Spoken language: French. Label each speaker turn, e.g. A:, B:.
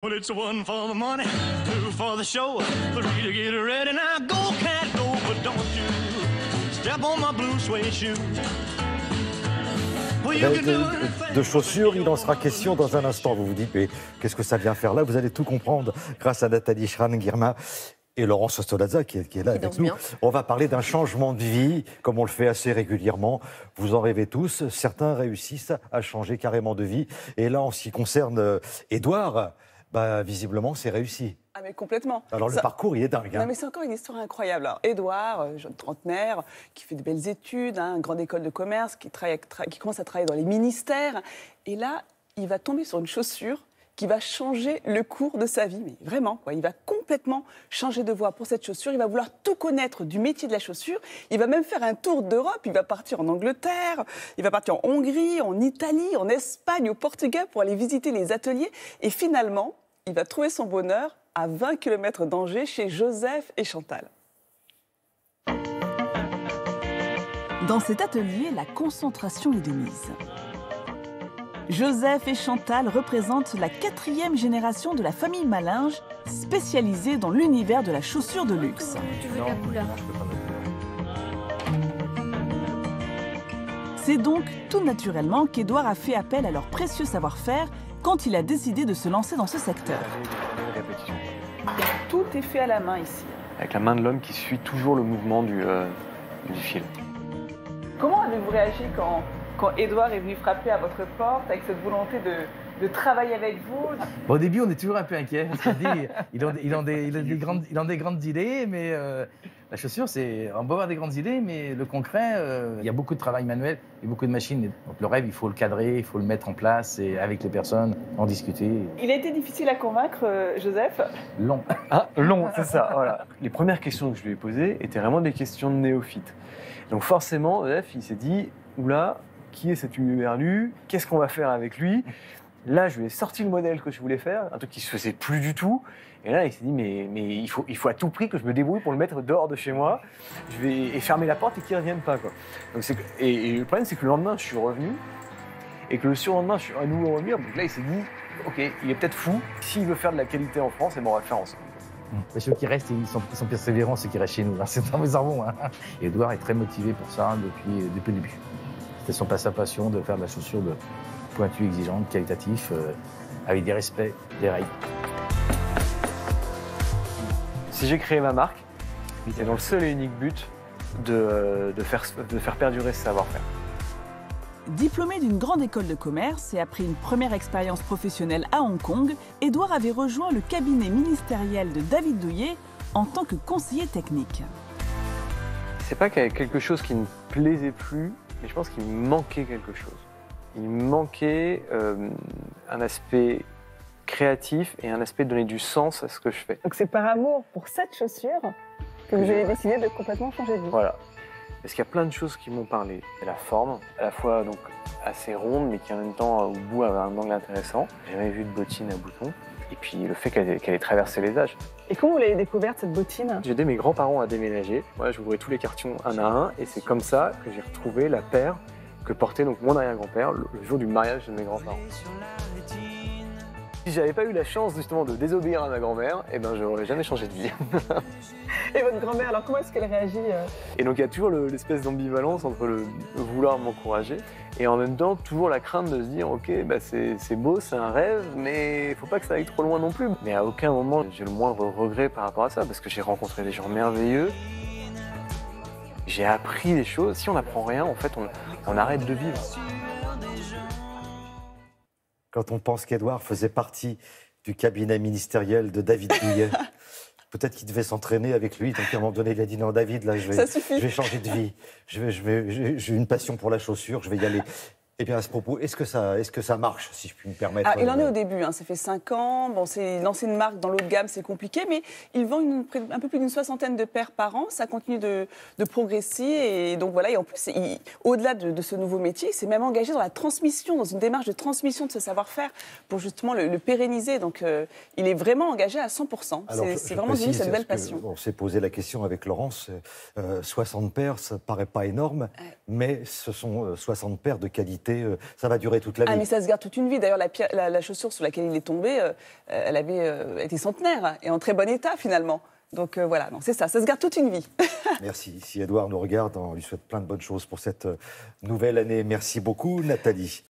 A: Well, it's one for the money, two for the show, three to get ready. Now go, cat, go, but don't you step on my blue suede shoe. Well, you can do anything.
B: De chaussures, il en sera question dans un instant. Vous vous dites, mais qu'est-ce que ça vient faire là? Vous allez tout comprendre grâce à Nathalie Schran-Guirma et Laurence Ostolaza qui est là avec nous.
C: bien.
B: On va parler d'un changement de vie, comme on le fait assez régulièrement. Vous en rêvez tous. Certains réussissent à changer carrément de vie. Et là, en ce qui concerne Édouard, visiblement, c'est réussi.
D: Ah mais complètement.
B: Alors le parcours, il est dingue.
D: Non mais c'est encore une histoire incroyable. Alors, Édouard, jeune trentenaire, qui fait de belles études, grande école de commerce, qui commence à travailler dans les ministères. Et là, il va tomber sur une chaussure qui va changer le cours de sa vie. Mais vraiment, quoi. Il va complètement changer de voie pour cette chaussure. Il va vouloir tout connaître du métier de la chaussure. Il va même faire un tour d'Europe. Il va partir en Angleterre, il va partir en Hongrie, en Italie, en Espagne, au Portugal pour aller visiter les ateliers. Et finalement, il va trouver son bonheur à 20 km d'Angers chez Joseph et Chantal.
E: Dans cet atelier, la concentration est de mise. Joseph et Chantal représentent la 4e génération de la famille Malinge, spécialisée dans l'univers de la chaussure de luxe.
C: Tu veux la couleur?
E: C'est donc tout naturellement qu'Édouard a fait appel à leur précieux savoir-faire quand il a décidé de se lancer dans ce secteur.
D: Tout est fait à la main ici.
F: Avec la main de l'homme qui suit toujours le mouvement du fil.
D: Comment avez-vous réagi quand Édouard est venu frapper à votre porte avec cette volonté de travailler avec vous?
G: Au début, on est toujours un peu inquiet. Parce qu'on se dit, il a des grandes idées, mais la chaussure, on peut avoir des grandes idées, mais le concret, il y a beaucoup de travail manuel et beaucoup de machines. Donc le rêve, il faut le cadrer, il faut le mettre en place et avec les personnes, en discuter.
D: Il a été difficile à convaincre, Joseph?
G: Long.
F: Ah, long, c'est ça, voilà. Les premières questions que je lui ai posées étaient vraiment des questions de néophyte. Donc forcément, Joseph, il s'est dit, oula, qui est cet huluberlu? Qu'est-ce qu'on va faire avec lui? Là, je lui ai sorti le modèle que je voulais faire, un truc qui se faisait plus du tout. Et là, il s'est dit, mais il faut à tout prix que je me débrouille pour le mettre dehors de chez moi. Et fermer la porte et qu'il ne revienne pas, quoi. Donc, et le problème, c'est que le lendemain, je suis revenu. Et que le surlendemain, je suis à nouveau revenu. Donc là, il s'est dit, OK, il est peut-être fou. S'il veut faire de la qualité en France, on va le faire ensemble.
G: Mais ceux qui restent, ils sont persévérants, ceux qui restent chez nous. C'est dans mes armes. Et Édouard est très motivé pour ça depuis le début. C'était sa passion de faire de la chaussure pointue, exigeante, qualitatif, avec des respects, des règles.
F: Si j'ai créé ma marque, c'est dans le seul et unique but de faire perdurer ce savoir-faire.
E: Diplômé d'une grande école de commerce et après une première expérience professionnelle à Hong Kong, Édouard avait rejoint le cabinet ministériel de David Douillet en tant que conseiller technique.
F: C'est pas qu'il y avait quelque chose qui ne me plaisait plus, mais je pense qu'il me manquait quelque chose. Il me manquait un aspect créatif et un aspect de donner du sens à ce que je fais.
D: Donc c'est par amour pour cette chaussure que vous avez décidé de complètement changer de vie.
F: Voilà. Parce qu'il y a plein de choses qui m'ont parlé. La forme, à la fois donc assez ronde, mais qui en même temps au bout avait un angle intéressant. J'ai jamais vu de bottine à boutons. Et puis le fait qu'elle ait traversé les âges.
D: Et comment vous l'avez découverte, cette bottine?
F: J'ai aidé mes grands-parents à déménager. Moi, j'ouvrais tous les cartons un à un, et c'est comme ça que j'ai retrouvé la paire que portait donc mon arrière-grand-père le jour du mariage de mes grands-parents. Si j'avais pas eu la chance justement de désobéir à ma grand-mère, eh ben j'aurais jamais changé de vie.
D: Et votre grand-mère, alors comment est-ce qu'elle réagit?
F: Et donc il y a toujours l'espèce d'ambivalence entre le vouloir m'encourager et en même temps toujours la crainte de se dire ok, c'est beau, c'est un rêve, mais il faut pas que ça aille trop loin non plus. Mais à aucun moment j'ai le moindre regret par rapport à ça parce que j'ai rencontré des gens merveilleux. J'ai appris des choses. Si on n'apprend rien, en fait, on arrête de vivre.
B: Quand on pense qu'Édouard faisait partie du cabinet ministériel de David Douillet, peut-être qu'il devait s'entraîner avec lui. Donc à un moment donné, il a dit non, David, là, je vais changer de vie. J'ai une passion pour la chaussure, je vais y aller. Eh bien, à ce propos, est-ce que ça marche, si je puis me permettre?
D: Il en est au début, ça fait 5 ans. Bon, lancer une marque dans l'eau de gamme, c'est compliqué, mais il vend un peu plus d'une 60aine de paires par an. Ça continue de progresser. Et donc voilà, et en plus, au-delà de ce nouveau métier, il s'est même engagé dans la transmission, dans une démarche de transmission de ce savoir-faire pour justement le pérenniser. Donc il est vraiment engagé à 100%. C'est vraiment devenu sa nouvelle passion.
B: On s'est posé la question avec Laurence. 60 paires, ça ne paraît pas énorme, mais ce sont 60 paires de qualité porter, ça va durer toute la vie.
D: Ah, mais ça se garde toute une vie. D'ailleurs, la chaussure sur laquelle il est tombé, elle avait été centenaire et en très bon état, finalement. Donc voilà, c'est ça se garde toute une vie.
B: Merci. Si Édouard nous regarde, on lui souhaite plein de bonnes choses pour cette nouvelle année. Merci beaucoup, Nathalie.